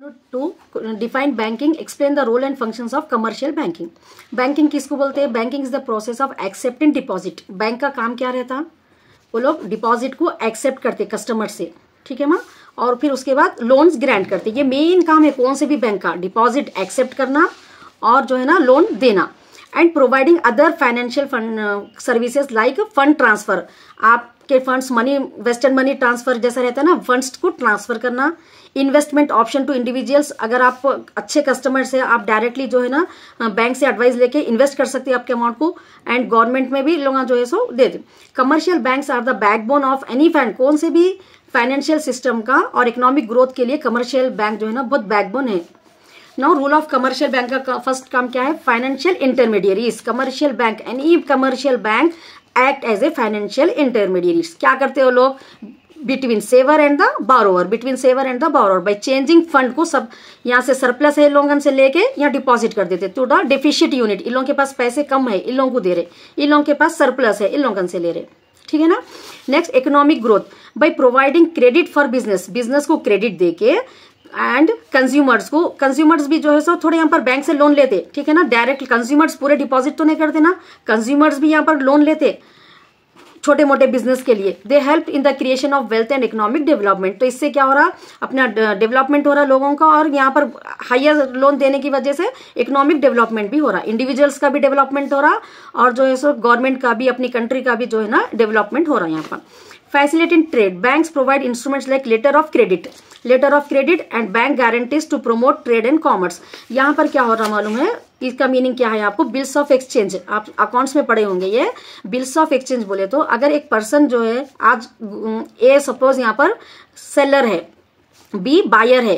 To define banking, explain the role and functions of commercial banking. Banking किसको बोलते हैं? Banking is the process of accepting deposit. Bank का काम क्या रहता? वो लोग डिपॉजिट को एक्सेप्ट करते कस्टमर से, ठीक है माँ, और फिर उसके बाद लोन्स ग्रांट करते। ये मेन काम है कौन से भी बैंक का, डिपॉजिट एक्सेप्ट करना और जो है ना लोन देना। And providing other financial fund services like fund transfer, आपके funds money, western money transfer जैसा रहता है ना, फंड्स को ट्रांसफर करना। इन्वेस्टमेंट ऑप्शन टू इंडिविजुअल्स, अगर आप अच्छे कस्टमर से आप डायरेक्टली जो है ना बैंक से एडवाइस लेके इन्वेस्ट कर सकते हैं आपके अमाउंट को। एंड गवर्नमेंट में भी लोग जो है सो दे दे। Commercial banks are the backbone of any fund, कौन से भी फाइनेंशियल सिस्टम का और इकोनॉमिक ग्रोथ के लिए कमर्शियल बैंक जो है ना बहुत बैकबोन है। Now rule of commercial bank का फर्स्ट काम क्या है? Financial intermediaries. Commercial bank, any commercial bank act as a financial intermediaries. क्या करते हो लोग? Between saver and the borrower, between saver and the borrower by changing fund को, सब यहाँ से सरप्लस है लोगों से लेके यहाँ डिपॉजिट कर देते टू द डेफिशिट यूनिट। इन लोगों के पास पैसे कम है, इन लोगों को दे रहे, इन लोगों के पास सरप्लस है, इन लोगों से ले रहे, ठीक है ना। Next, economic growth by providing credit for business, business को क्रेडिट देके। एंड कंज्यूमर्स को, कंज्यूमर्स भी जो है सो थोड़े यहाँ पर बैंक से लोन लेते, ठीक है ना। डायरेक्ट कंज्यूमर्स पूरे डिपॉजिट तो नहीं करते ना, कंज्यूमर्स भी यहाँ पर लोन लेते छोटे मोटे बिजनेस के लिए। They help in the creation of wealth and economic development. तो इससे क्या हो रहा? अपना डेवलपमेंट हो रहा लोगों का, और यहाँ पर हायर लोन देने की वजह से इकोनॉमिक डेवलपमेंट भी हो रहा, इंडिविजुअल्स का भी डेवलपमेंट हो रहा, और जो है सो गवर्नमेंट का भी, अपनी कंट्री का भी जो है ना डेवलपमेंट हो रहा है यहाँ पर। Facilitating trade, banks provide instruments like letter of credit and bank guarantees to promote trade and commerce. यहाँ पर क्या हो रहा मालूम है? इसका मीनिंग क्या है आपको? बिल्स ऑफ एक्सचेंज, आप अकाउंट्स में पढ़े होंगे ये। बिल्स ऑफ एक्सचेंज बोले तो अगर एक पर्सन जो है, आज ए सपोज यहाँ पर सेलर है, बी बायर है,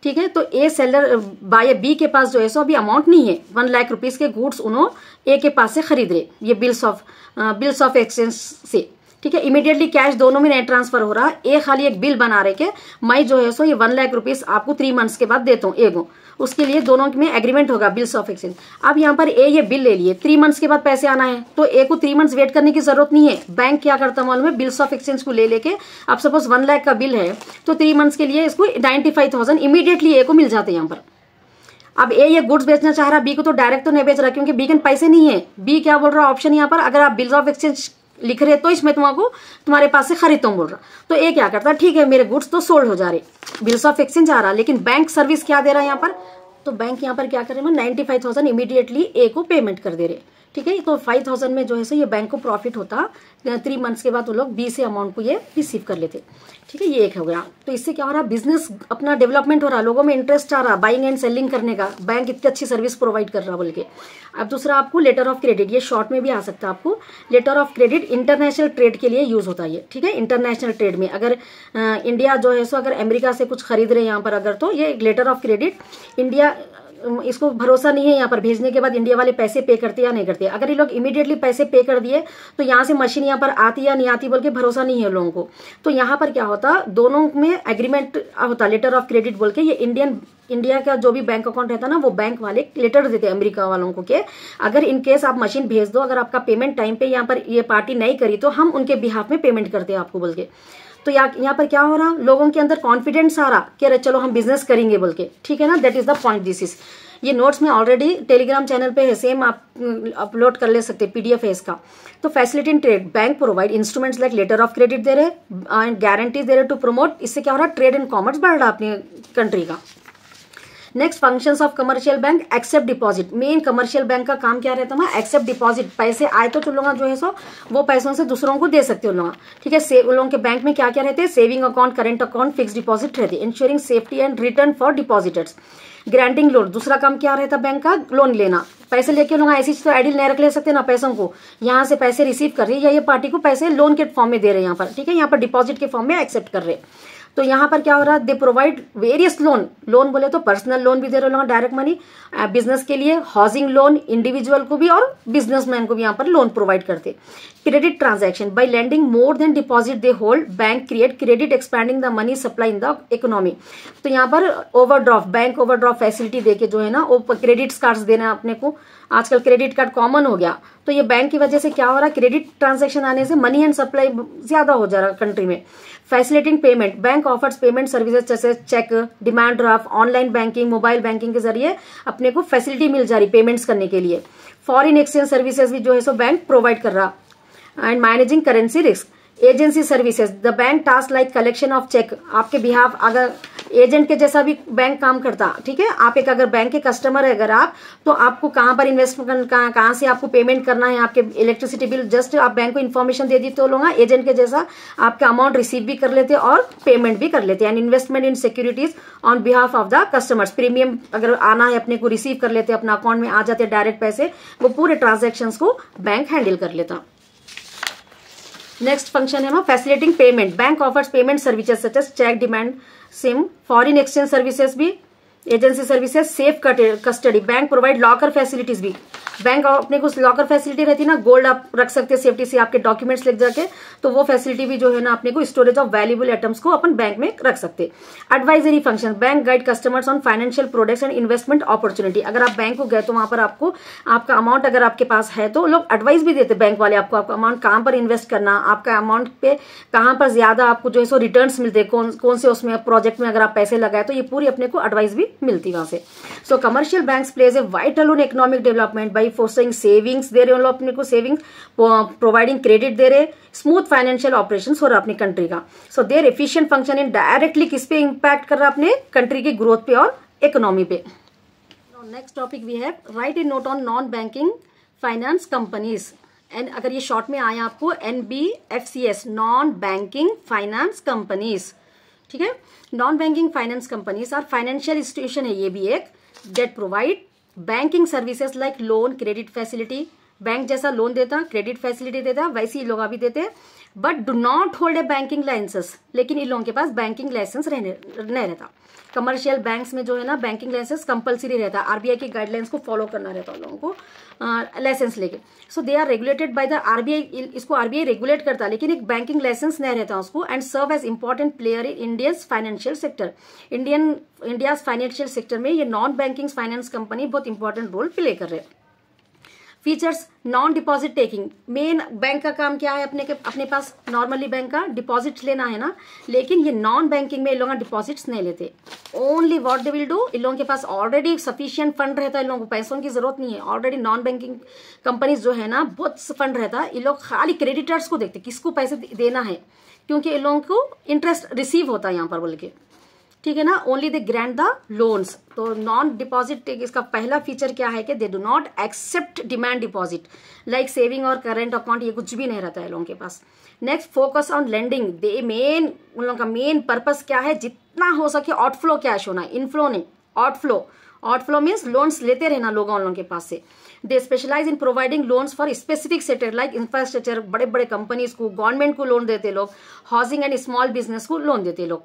ठीक है, तो ए सेलर बायर बी के पास जो है सो अभी अमाउंट नहीं है, 1 लाख रुपीज के गुड्स उन्होंने ए के पास से खरीद रहे, ये बिल्स ऑफ एक्सचेंज से, ठीक है। इमीडिएटली कैश दोनों में नहीं ट्रांसफर हो रहा, ए खाली एक बिल बना रहे के मैं जो है सो ये 1 लाख रुपीज आपको 3 मंथ्स के बाद देता हूँ एगो, उसके लिए दोनों में एग्रीमेंट होगा, बिल्स ऑफ एक्सचेंज। अब यहाँ पर ए ये बिल ले लिए, 3 मंथ्स के बाद पैसे आना है, तो ए को 3 मंथ्स वेट करने की जरूरत नहीं है। बैंक क्या करता मालूम है? बिल्स ऑफ एक्सचेंज को ले लेके, अब सपोज 1 लाख का बिल है तो 3 मंथ्स के लिए इसको 95,000 इमीडिएटली ए को मिल जाते हैं यहाँ पर। अब ए ये गुड्स बेचना चाह रहा, बी को तो डायरेक्ट तो नहीं बेच रहा क्योंकि बी के पैसे नहीं है। बी क्या बोल रहा ऑप्शन यहाँ पर, अगर आप बिल्स ऑफ एक्सचेंज लिख रहे तो इसमें तुमको तुम्हारे पास से खरीदता हूँ बोल रहा, तो ए क्या करता? ठीक है मेरे गुड्स तो सोल्ड हो जा रहे, बिल्स ऑफ एक्सचेंज आ रहा, लेकिन बैंक सर्विस क्या दे रहा है यहाँ पर? तो बैंक यहाँ पर क्या कर रहे हैं? 95,000 इमीडिएटली ए को पेमेंट कर दे रहे, ठीक है। तो 5,000 में जो है सो ये बैंक को प्रॉफिट होता, 3 मंथ्स के बाद वो लोग बी से अमाउंट को ये रिसीव कर लेते, ठीक है। ये एक हो गया। तो इससे क्या हो रहा? बिजनेस अपना डेवलपमेंट हो रहा, लोगों में इंटरेस्ट आ रहा बाइंग एंड सेलिंग करने का, बैंक इतनी अच्छी सर्विस प्रोवाइड कर रहा बोल के। अब दूसरा आपको लेटर ऑफ क्रेडिट, ये शॉर्ट में भी आ सकता है आपको। Letter of credit international trade के लिए यूज होता है, ठीक है। इंटरनेशनल ट्रेड में अगर इंडिया जो है सो अगर अमेरिका से कुछ खरीद रहे हैं यहाँ पर अगर, तो ये लेटर ऑफ क्रेडिट इंडिया, इसको भरोसा नहीं है यहाँ पर भेजने के बाद इंडिया वाले पैसे पे करते या नहीं करते। अगर ये लोग इमीडिएटली पैसे पे कर दिए तो यहाँ से मशीन यहाँ पर आती या नहीं आती बोल के भरोसा नहीं है लोगों को। तो यहाँ पर क्या होता? दोनों में एग्रीमेंट होता, लेटर ऑफ क्रेडिट बोल के। ये इंडिया का जो भी बैंक अकाउंट रहता ना, वो बैंक वाले लेटर देते अमेरिका वालों को के अगर इन केस आप मशीन भेज दो, अगर आपका पेमेंट टाइम पे यहाँ पर ये पार्टी नहीं करी तो हम उनके बिहाफ में पेमेंट करते हैं आपको बोल के। तो यहाँ पर क्या हो रहा? लोगों के अंदर कॉन्फिडेंस आ रहा कि अरे चलो हम बिजनेस करेंगे बोल के, ठीक है ना। That is the point. This is, ये नोट्स में ऑलरेडी टेलीग्राम चैनल पे है, सेम आप अपलोड कर ले सकते, पीडीएफ है इसका। तो facility in trade, bank provide instruments like letter of credit दे रहे एंड गारंटीज दे रहे टू प्रमोट। इससे क्या हो रहा? ट्रेड एंड कॉमर्स बढ़ रहा अपनी कंट्री का। Next, functions of commercial bank, accept deposit. Main commercial bank का काम क्या रहता है? Accept deposit. पैसे आए तो लोग जो है सो वो पैसों से दूसरों को दे सकते हो लोग, ठीक है। उन लोगों के बैंक में क्या क्या रहते हैं? Saving account, current account, fix deposit रहते हैं। Ensuring safety and return for depositors. Granting loan, दूसरा काम क्या रहता है बैंक का? लोन लेना। पैसे लेके लोग ऐसी तो आइडियल नहीं रख ले सकते ना पैसों को, यहाँ से पैसे रिसीव कर रहे हैं या ये पार्टी को पैसे लोन के फॉर्म में दे रहे हैं यहाँ पर, ठीक है। यहाँ पर डिपॉजिट के फॉर्म में एक्सेप्ट कर रहे हैं। तो यहाँ पर क्या हो रहा है? दे प्रोवाइड वेरियस लोन बोले तो पर्सनल लोन भी दे रहे लोग, डायरेक्ट मनी, बिजनेस के लिए हाउसिंग लोन, इंडिविजुअल को भी और बिजनेसमैन को भी यहाँ पर लोन प्रोवाइड करते। Credit transaction, by lending more than deposit they hold, bank create credit expanding the money supply in the economy. तो यहाँ पर ओवरड्राफ्ट, बैंक ओवरड्राफ्ट फैसिलिटी देके जो है ना वो क्रेडिट कार्ड्स देना अपने को, आजकल क्रेडिट कार्ड कॉमन हो गया, तो ये बैंक की वजह से क्या हो रहा है, क्रेडिट ट्रांजैक्शन आने से मनी एंड सप्लाई ज्यादा हो जा रहा है कंट्री में। Facilitating payment, bank offers payment services जैसे cheque, demand draft, online banking, mobile banking के जरिए अपने को फैसिलिटी मिल जा रही पेमेंट्स करने के लिए। फॉरेन एक्सचेंज सर्विसेज भी जो है सो बैंक प्रोवाइड कर रहा। And managing currency risk, agency services, the bank task like collection of cheque, आपके बिहाफ अगर एजेंट के जैसा भी बैंक काम करता, ठीक है। आप एक अगर बैंक के कस्टमर है अगर आप, तो आपको कहाँ पर इन्वेस्टमेंट कहाँ से आपको पेमेंट करना है, आपके इलेक्ट्रिसिटी बिल, जस्ट आप बैंक को इन्फॉर्मेशन दे दी तो लोग एजेंट के जैसा आपका अमाउंट रिसीव भी कर लेते और पेमेंट भी कर लेते हैं। And investment in securities on behalf of the customers, premium अगर आना है अपने को रिसीव कर लेते, अपना अकाउंट में आ जाते डायरेक्ट पैसे, वो पूरे ट्रांजेक्शन को बैंक हैंडल कर लेता। नेक्स्ट फंक्शन है facilitating payment, bank offers payment services such as cheque, demand सिम, फॉरेन एक्सचेंज सर्विसेज भी, agency services, safe custody, bank provide locker facilities भी। बैंक अपने को लॉकर फैसिलिटी रहती है ना, गोल्ड आप रख सकते हैं सेफ्टी से, आपके डॉक्यूमेंट्स लेके जाके, तो वो फैसिलिटी भी जो है ना अपने को स्टोरेज ऑफ वैल्यूएबल आइटम्स को अपन बैंक में रख सकते। Advisory function, bank guide customers on financial products and investment opportunity, अगर आप बैंक को गए तो वहां पर आपको आपका अमाउंट अगर आपके पास है तो लोग एडवाइस भी देते बैंक वाले आपको, आपका अमाउंट कहां पर इन्वेस्ट करना, आपका अमाउंट पे कहां पर ज्यादा आपको जो है सो रिटर्न्स मिलते, कौन से उसमें प्रोजेक्ट में अगर आप पैसे लगाए तो ये पूरी अपने को एडवाइस भी मिलती वहां से। So commercial banks plays a vital role in economic development by fostering savings, दे रहे हो अपने को सेविंग्स, प्रोवाइडिंग क्रेडिट दे रहे, स्मूथ फाइनेंशियल ऑपरेशंस हो रहा अपनी कंट्री का। So their efficient function in directly किस पे इंपैक्ट कर रहा अपने कंट्री की ग्रोथ पे और इकोनॉमी पे। Next topic we have write a note on non banking finance companies, and अगर ये शॉर्ट में आया आपको NBFCS, non banking finance companies, ठीक है। Non banking finance companies are financial institution है ये भी एक, debt provide banking services like loan, credit facility, bank जैसा लोन देता, क्रेडिट फैसिलिटी देता, वैसे ही लोग भी देते हैं, but do not hold a banking licence, लेकिन इन लोगों के पास बैंकिंग लाइसेंस नहीं रहता। कमर्शियल बैंक्स में जो है ना बैंकिंग लाइसेंस कंपलसरी रहता है, RBI की गाइडलाइंस को फॉलो करना रहता है लोगों को लाइसेंस लेके। So they are regulated by the RBI, इसको RBI रेगुलेट करता है, लेकिन एक बैंकिंग लाइसेंस नहीं रहता उसको। And serve as important player in Indians financial sector, India's financial sector में ये नॉन बैंकिंग फाइनेंस कंपनी बहुत इंपॉर्टेंट रोल प्ले कर रहे हैं। Features, non deposit taking, main bank का काम क्या है, अपने पास नॉर्मली बैंक का डिपॉजिट लेना है ना, लेकिन ये नॉन बैंकिंग में इन लोग डिपॉजिट्स नहीं लेते। Only what they will do, इन लोगों के पास ऑलरेडी सफिशिएंट फंड रहता है, इन लोगों को पैसों की जरूरत नहीं है। ऑलरेडी नॉन बैंकिंग कंपनीज जो है ना बहुत फंड रहता है, इन लोग खाली क्रेडिटर्स को देखते किसको पैसे देना है, क्योंकि इन लोगों को इंटरेस्ट रिसीव होता है यहाँ पर बोल के, ठीक है ना। Only they grant the loans, तो नॉन डिपॉजिट इसका पहला फीचर क्या है कि they do not accept demand deposit like saving और करंट अकाउंट, ये कुछ भी नहीं रहता है लोगों के पास। Next, focus on lending, they उन लोगों का मेन पर्पस क्या है, जितना हो सके आउटफ्लो कैश होना, इनफ्लो नहीं, आउटफ्लो। आउटफ्लो मीन्स लोन्स लेते रहना लोगों उन लोगों के पास से। They specialise in providing loans for specific sector like infrastructure, बड़े बड़े कंपनीज को, गवर्नमेंट को लोन देते लोग, हाउसिंग एंड स्मॉल बिजनेस को लोन देते लोग।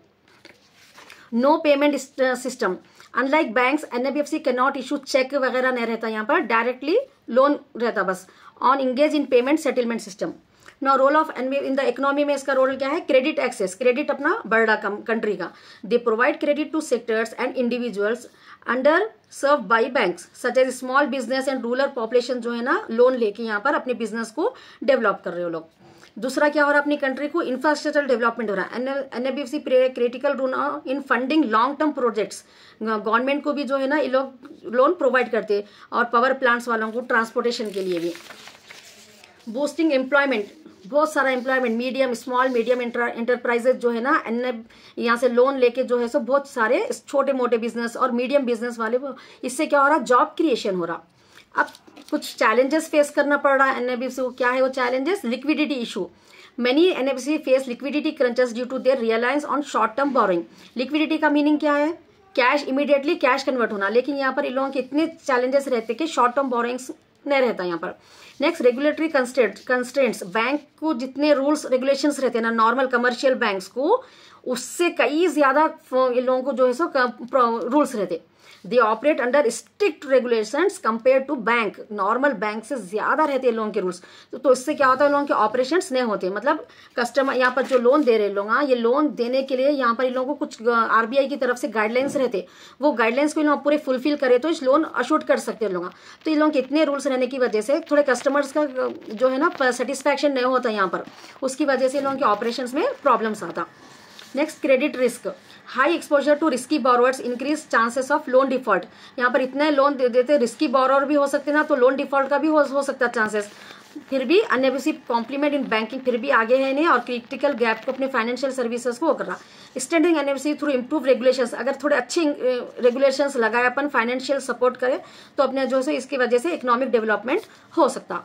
No payment system, unlike banks NBFC can not issue cheque वगैरह नहीं रहता यहाँ पर, डायरेक्टली लोन रहता बस। On engage in payment settlement system. Now role of in the economy में इसका रोल क्या है, क्रेडिट एक्सेस, क्रेडिट अपना बढ़ रहा कंट्री का। They provide credit to sectors and individuals under serve by banks such as small business and rural population जो है ना लोन लेके यहाँ पर अपने बिजनेस को डेवलप कर रहे हो लोग। दूसरा क्या हो रहा है, अपनी कंट्री को इंफ्रास्ट्रक्चर डेवलपमेंट हो रहा है। NBFC critical role in funding long term projects, government को भी जो है ना ये लोग लोन प्रोवाइड करते हैं, और पावर प्लांट्स वालों को ट्रांसपोर्टेशन के लिए भी। बूस्टिंग एम्प्लॉयमेंट, बहुत सारा employment, medium small medium enterprises जो है ना यहाँ से लोन लेके जो है सो बहुत सारे छोटे मोटे बिजनेस और मीडियम बिजनेस वाले, इससे क्या हो रहा, जॉब क्रिएशन हो रहा। अब कुछ चैलेंजेस फेस करना पड़ रहा है NBFC को, क्या है वो challenges, liquidity issue. Many NBFC face liquidity crunches due to their reliance on short term boring. Liquidity का मीनिंग क्या है, कैश इमीडिएटली कैश कन्वर्ट होना, लेकिन यहाँ पर इन लोगों के इतने चैलेंजेस रहते कि शॉर्ट टर्म बोरिंग्स नहीं रहता यहाँ पर। नेक्स्ट, रेगुलेटरी कंस्ट्रेंट्स, बैंक को जितने रूल्स रेगुलेशंस रहते हैं ना नॉर्मल कमर्शियल बैंक्स को, उससे कई ज्यादा इन लोगों को जो है सो रूल्स रहते। They operate under strict regulations compare to bank, normal bank से ज्यादा रहते हैं लोन के रूल्स। तो इससे क्या होता है, लोन के ऑपरेशंस नहीं होते, मतलब कस्टमर यहाँ पर जो लोन दे रहे लोग, ये लोन देने के लिए यहाँ पर इन लोगों को कुछ आरबीआई की तरफ से गाइडलाइंस रहते, वो गाइडलाइंस को इन लोग पूरे फुलफिल करे तो इस लोन अशोर्ड कर सकते हैं लोग। तो इन लोगों के इतने रूल्स रहने की वजह से थोड़े कस्टमर्स का जो है ना सेटिस्फैक्शन नहीं होता यहाँ पर, उसकी वजह से इन लोगों के ऑपरेशंस में प्रॉब्लम्स आता। Next, credit risk, high exposure to risky borrowers increase chances of loan default. यहाँ पर इतने लोन दे देते, रिस्की बोरोवर भी हो सकते ना, तो लोन डिफॉल्ट का भी हो सकता चांसेस। फिर भी अनएब्यूसिव कॉम्प्लीमेंट इन बैंकिंग फिर भी आगे है नहीं, और क्रिटिकल गैप को अपने फाइनेंशियल सर्विसेज को कर रहा। स्टैंडिंग एनएब्यूसिव थ्रू इम्प्रूव रेगुलेशंस, अगर थोड़े अच्छे रेगुलेशंस लगाए, अपन फाइनेंशियल सपोर्ट करें तो अपने जो है इसकी वजह से इकोनॉमिक डेवलपमेंट हो सकता।